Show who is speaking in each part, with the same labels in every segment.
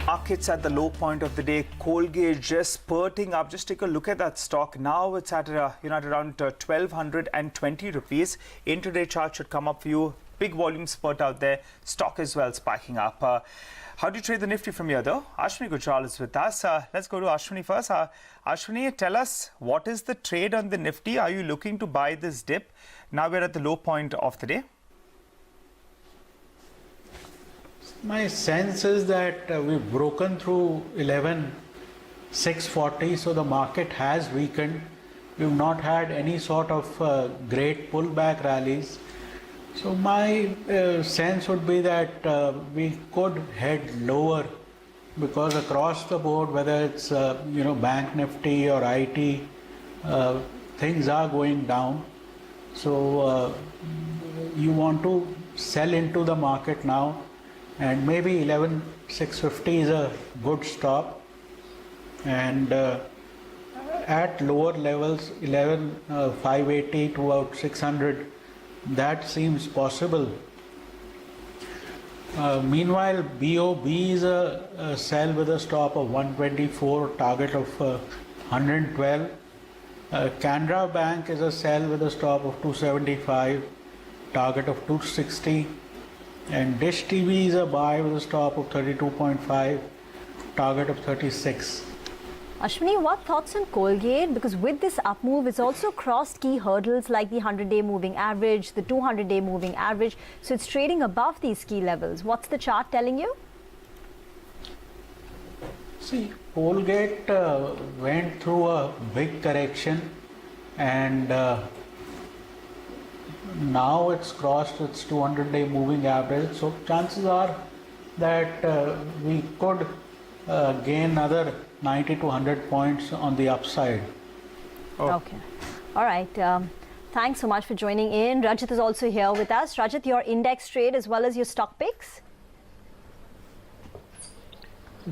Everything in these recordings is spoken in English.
Speaker 1: Markets at the low point of the day. Colgate just spurting up. Just take a look at that stock. Now it's at around 1,220 rupees. Intraday chart should come up for you. Big volume spurt out there. Stock as well spiking up. How do you trade the Nifty from here though? Ashwani Gujral is with us. Let's go to Ashwani first. Ashwani, tell us, what is the trade on the Nifty? Are you looking to buy this dip? Now we're at the low point of the day.
Speaker 2: My sense is that we've broken through 11,640, so the market has weakened. We've not had any sort of great pullback rallies. So my sense would be that we could head lower, because across the board, whether it's Bank Nifty or IT, things are going down. So you want to sell into the market now. And maybe 11,650 is a good stop, and at lower levels 11,580 to about 600, that seems possible. Meanwhile, BOB is a sell with a stop of 124, target of 112. Canara Bank is a sell with a stop of 275, target of 260. And Dish TV is a buy with a stop of 32.5, target of 36.
Speaker 3: Ashwani, what thoughts on Colgate? Because with this up move, it's also crossed key hurdles like the 100-day moving average, the 200-day moving average. So it's trading above these key levels. What's the chart telling you?
Speaker 2: See, Colgate went through a big correction, and now it's crossed its 200-day moving average. So chances are that we could gain another 90 to 100 points on the upside.
Speaker 3: Okay. All right. Thanks so much for joining in. Rajat is also here with us. Rajat, your index trade as well as your stock picks?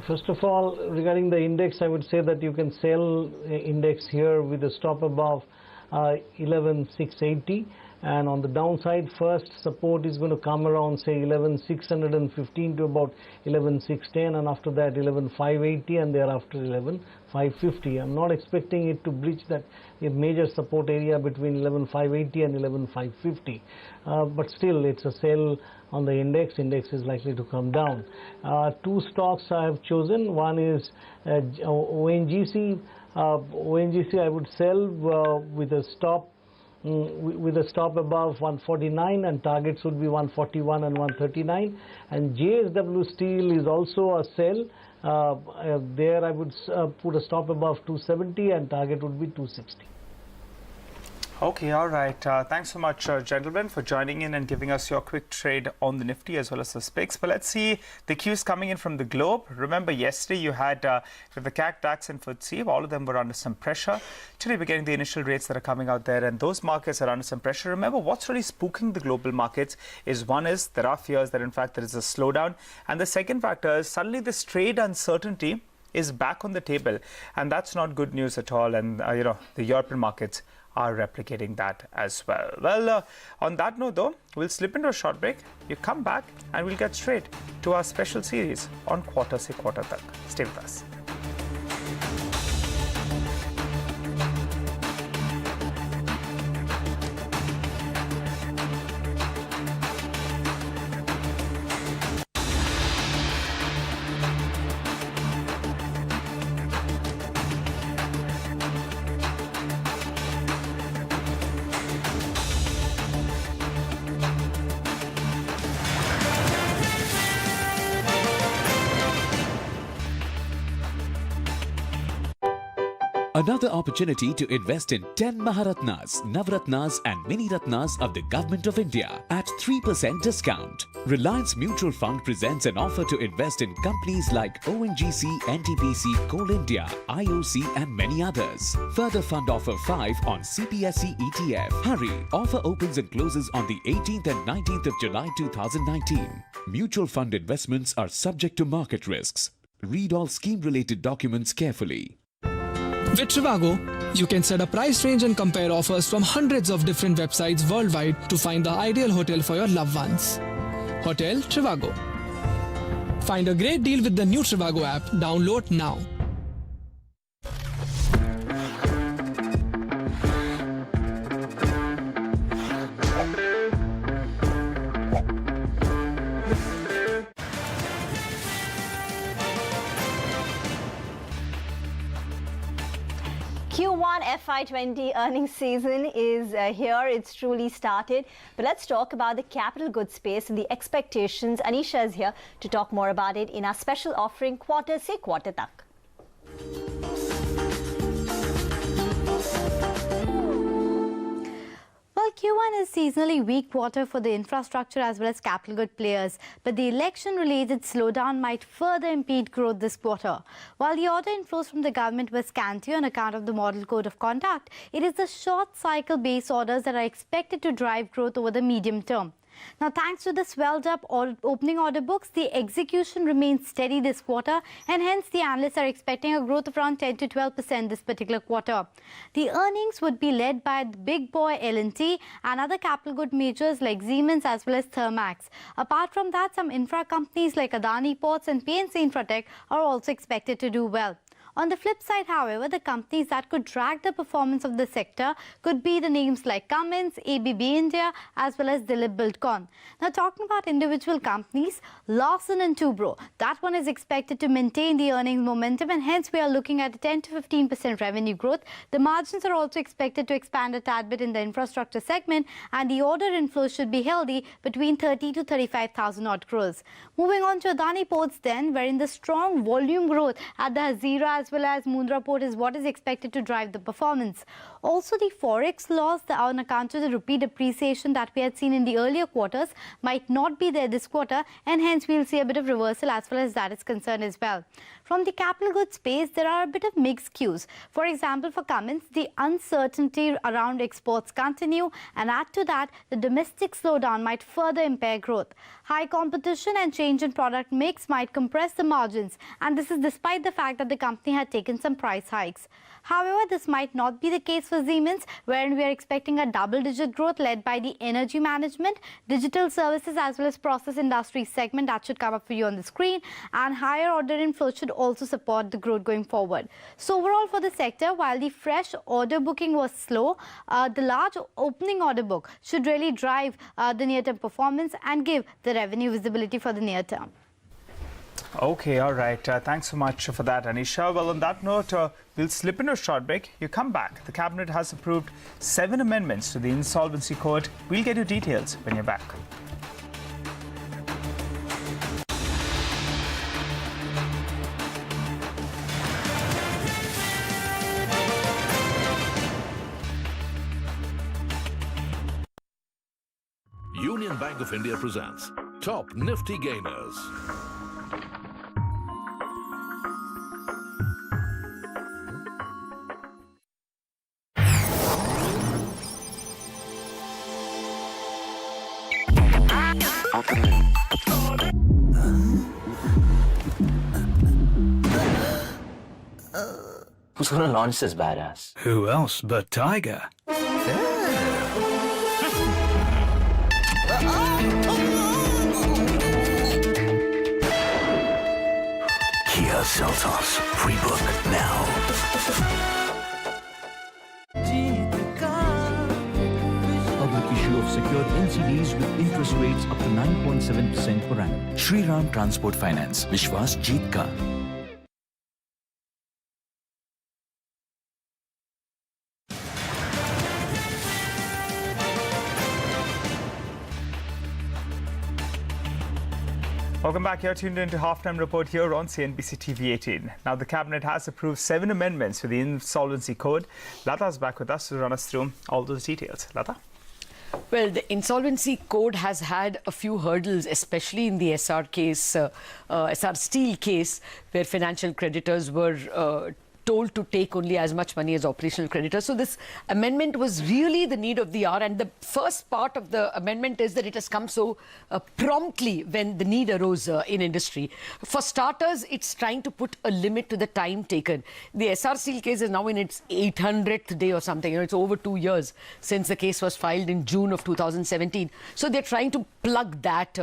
Speaker 4: First of all, regarding the index, I would say that you can sell index here with a stop above 11,680. And on the downside, first support is going to come around, say, 11,615 to about 11,610, and after that 11,580, and thereafter 11,550. I'm not expecting it to breach that major support area between 11,580 and 11,550. But still, it's a sell on the index. Index is likely to come down. Two stocks I have chosen. One is ONGC. ONGC I would sell with a stop above 149, and targets would be 141 and 139. And JSW Steel is also a sell. There I would put a stop above 270, and target would be 260.
Speaker 1: Okay, all right. Thanks so much, gentlemen, for joining in and giving us your quick trade on the Nifty as well as the SPIX. But let's see the cues coming in from the globe. Remember, yesterday you had the CAC, DAX and FTSE. All of them were under some pressure. Today we're getting the initial rates that are coming out there, and those markets are under some pressure. Remember, what's really spooking the global markets is, one is there are fears that in fact there is a slowdown. And the second factor is suddenly this trade uncertainty is back on the table. And that's not good news at all. And, the European markets are replicating that as well. Well, on that note though, we'll slip into a short break. You come back and we'll get straight to our special series on Quarter Se Quarter Tak. Stay with us.
Speaker 5: Another opportunity to invest in 10 Maharatnas, Navratnas and Mini Ratnas of the Government of India at 3% discount. Reliance Mutual Fund presents an offer to invest in companies like ONGC, NTPC, Coal India, IOC and many others. Further fund offer 5 on CPSE ETF. Hurry! Offer opens and closes on the 18th and 19th of July 2019. Mutual fund investments are subject to market risks. Read all scheme-related documents carefully.
Speaker 6: With Trivago, you can set a price range and compare offers from hundreds of different websites worldwide to find the ideal hotel for your loved ones. Hotel Trivago. Find a great deal with the new Trivago app. Download now.
Speaker 3: Q1 FY20 earnings season is here. It's truly started. But let's talk about the capital goods space and the expectations. Anisha is here to talk more about it in our special offering, Quarter Se Quarter Tak.
Speaker 7: Well, Q1 is seasonally weak quarter for the infrastructure as well as capital good players, but the election-related slowdown might further impede growth this quarter. While the order inflows from the government were scanty on account of the Model Code of Conduct, it is the short-cycle base orders that are expected to drive growth over the medium term. Now, thanks to the swelled-up opening order books, the execution remains steady this quarter, and hence the analysts are expecting a growth of around 10 to 12% this particular quarter. The earnings would be led by the big boy L&T and other capital good majors like Siemens as well as Thermax. Apart from that, some infra companies like Adani Ports and PNC Infratech are also expected to do well. On the flip side, however, the companies that could drag the performance of the sector could be the names like Cummins, ABB India, as well as Dilip Buildcon. Now, talking about individual companies, Lawson and Tubro, that one is expected to maintain the earnings momentum, and hence we are looking at a 10 to 15% revenue growth. The margins are also expected to expand a tad bit in the infrastructure segment, and the order inflow should be healthy between 30 to 35,000 odd crores. Moving on to Adani Ports then, wherein the strong volume growth at the Hazira as well as Mundra Port is what is expected to drive the performance. Also, the forex loss on account of the rupee depreciation that we had seen in the earlier quarters might not be there this quarter, and hence we'll see a bit of reversal as far as that is concerned as well. From the capital goods space, there are a bit of mixed cues. For example, for Cummins, the uncertainty around exports continue, and add to that, the domestic slowdown might further impair growth. High competition and change in product mix might compress the margins, and this is despite the fact that the company had taken some price hikes. However, this might not be the case for Siemens, wherein we are expecting a double-digit growth led by the energy management, digital services as well as process industry segment that should come up for you on the screen, and higher order inflow should also support the growth going forward. So overall for the sector, while the fresh order booking was slow, the large opening order book should really drive the near-term performance and give the revenue visibility for the near term.
Speaker 1: Okay, all right. Thanks so much for that, Anisha. Well, on that note, we'll slip into a short break. You come back. The Cabinet has approved 7 amendments to the Insolvency Code. We'll get you details when you're back.
Speaker 8: Union Bank of India presents Top Nifty Gainers.
Speaker 9: Who's gonna launch this badass?
Speaker 10: Who else but Tiger? Kia Seltos. Pre-book now.
Speaker 11: Public issue of secured NCDs with interest rates up to 9.7% per annum. Shriram Transport Finance. Vishwas Jeet Ka.
Speaker 1: Welcome back. You're tuned into Halftime Report here on CNBC-TV18. Now, the Cabinet has approved 7 amendments to the Insolvency Code. Lata's back with us to run us through all those details. Lata?
Speaker 12: Well, the Insolvency Code has had a few hurdles, especially in the SR case, SR Steel case, where financial creditors were told to take only as much money as operational creditors. So this amendment was really the need of the hour, and the first part of the amendment is that it has come so promptly when the need arose in industry. For starters, it's trying to put a limit to the time taken. The SR Steel case is now in its 800th day or something. You know, it's over 2 years since the case was filed in June of 2017. So they're trying to plug that.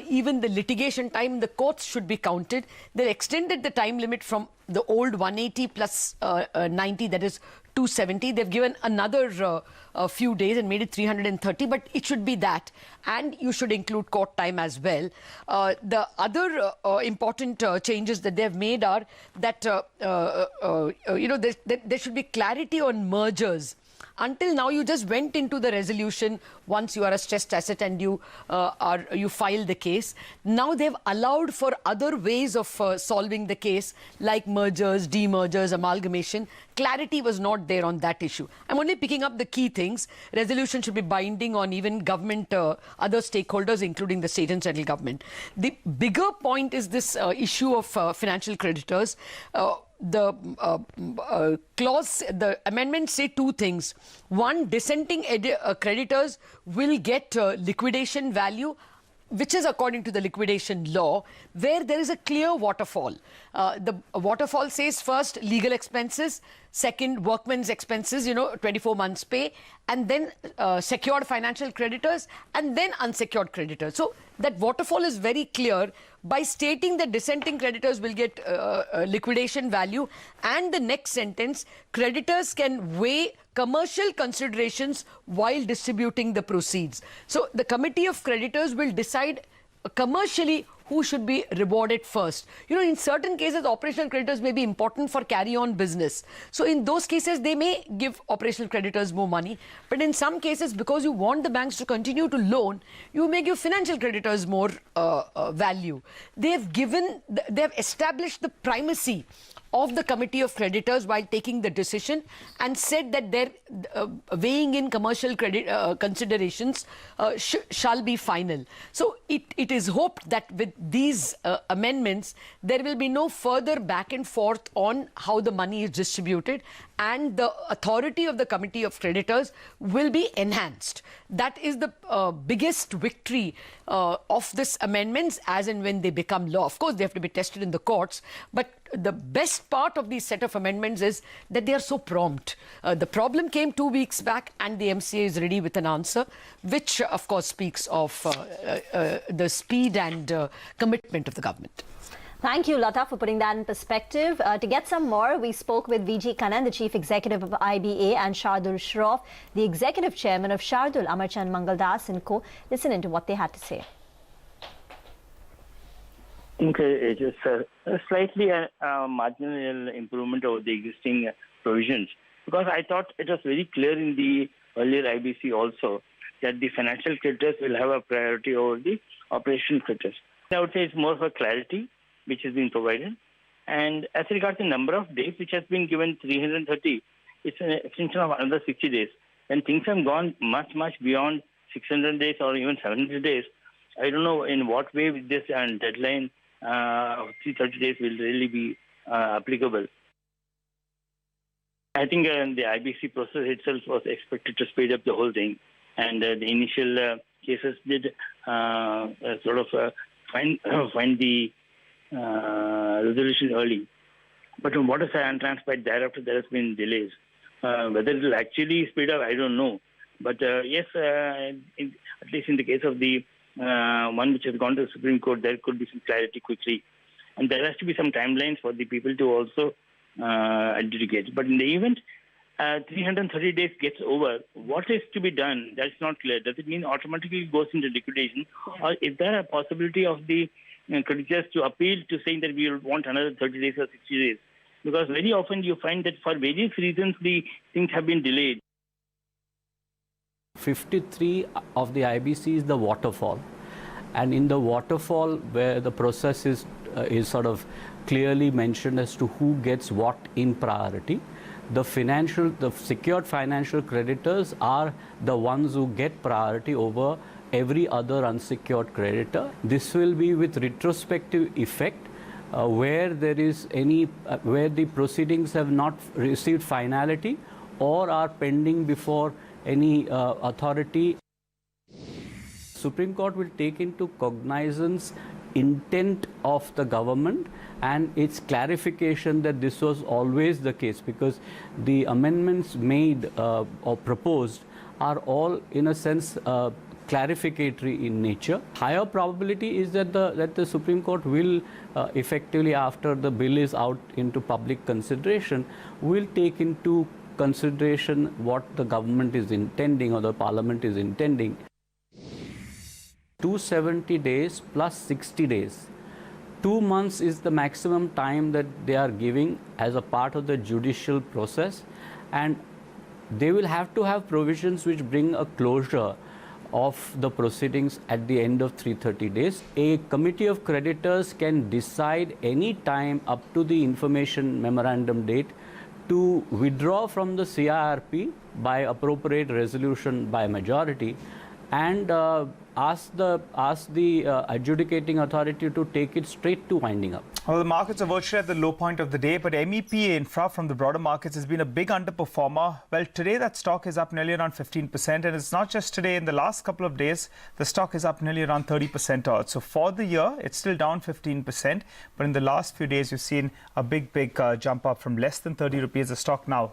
Speaker 12: Even the litigation time in the courts should be counted. They've extended the time limit from the old 180 plus 90, that is 270. They've given another few days and made it 330, but it should be that. And you should include court time as well. The other important changes that they've made are that, you know, there should be clarity on mergers. Until now, you just went into the resolution once you are a stressed asset and you file the case. Now they've allowed for other ways of solving the case, like mergers, demergers, amalgamation. Clarity was not there on that issue. I'm only picking up the key things. Resolution should be binding on even government, other stakeholders, including the state and central government. The bigger point is this issue of financial creditors. The amendments say two things. One, dissenting creditors will get liquidation value, which is according to the liquidation law, where there is a clear waterfall. The waterfall says first legal expenses, second workmen's expenses, 24 months pay, and then secured financial creditors, and then unsecured creditors. So that waterfall is very clear by stating that dissenting creditors will get liquidation value, and the next sentence, creditors can weigh commercial considerations while distributing the proceeds. So the committee of creditors will decide commercially who should be rewarded first. In certain cases, operational creditors may be important for carry-on business. So in those cases, they may give operational creditors more money. But in some cases, because you want the banks to continue to loan, you may give financial creditors more value. They have established the primacy of the committee of creditors while taking the decision, and said that their weighing in commercial considerations shall be final. So it is hoped that with these amendments, there will be no further back and forth on how the money is distributed, and the authority of the committee of creditors will be enhanced. That is the biggest victory of this amendments as and when they become law. Of course, they have to be tested in the courts, but the best part of these set of amendments is that they are so prompt. The problem came 2 weeks back, and the MCA is ready with an answer, which of course speaks of the speed and commitment of the government.
Speaker 3: Thank you, Lata, for putting that in perspective. To get some more, we spoke with VG Kannan, the Chief Executive of IBA, and Shardul Shroff, the Executive Chairman of Shardul, Amarchand Mangaldas & Co. Listen into what they had to say.
Speaker 13: Okay, just a slightly marginal improvement over the existing provisions, because I thought it was very clear in the earlier IBC also that the financial creditors will have a priority over the operational creditors. I would say it's more of a clarity which has been provided. And as regards the number of days which has been given, 330, it's an extension of another 60 days. When things have gone much, much beyond 600 days or even 700 days, I don't know in what way with this deadline of 330 days will really be applicable. I think the IBC process itself was expected to speed up the whole thing, and the initial cases did sort of find the resolution early. But from what has transpired thereafter, there has been delays. Whether it will actually speed up, I don't know. But yes, at least in the case of the one which has gone to the Supreme Court, there could be some clarity quickly. And there has to be some timelines for the people to also adjudicate. But in the event 330 days gets over, what is to be done? That's not clear. Does it mean automatically it goes into liquidation? Or is there a possibility of the creditors to appeal to saying that we will want another 30 days or 60 days? Because very often you find that for various reasons the things have been delayed.
Speaker 14: 53 of the IBC is the waterfall, and in the waterfall where the process is sort of clearly mentioned as to who gets what in priority, the secured financial creditors are the ones who get priority over every other unsecured creditor. This will be with retrospective effect where there is any where the proceedings have not received finality or are pending before any authority. Supreme Court will take into cognizance intent of the government and its clarification that this was always the case, because the amendments made or proposed are all in a sense clarificatory in nature. Higher probability is that the Supreme Court will effectively, after the bill is out into public consideration, will take into consideration what the government is intending or the parliament is intending. 270 days plus 60 days. 2 months is the maximum time that they are giving as a part of the judicial process, and they will have to have provisions which bring a closure of the proceedings at the end of 330 days. A committee of creditors can decide any time up to the information memorandum date to withdraw from the CIRP by appropriate resolution by majority and ask the adjudicating authority to take it straight to winding up.
Speaker 1: Well, the markets are virtually at the low point of the day, but MEP Infra from the broader markets has been a big underperformer. Well, today that stock is up nearly around 15%, and it's not just today. In the last couple of days, the stock is up nearly around 30% odd. So for the year, it's still down 15%, but in the last few days, you've seen a big jump up from less than 30 rupees a stock now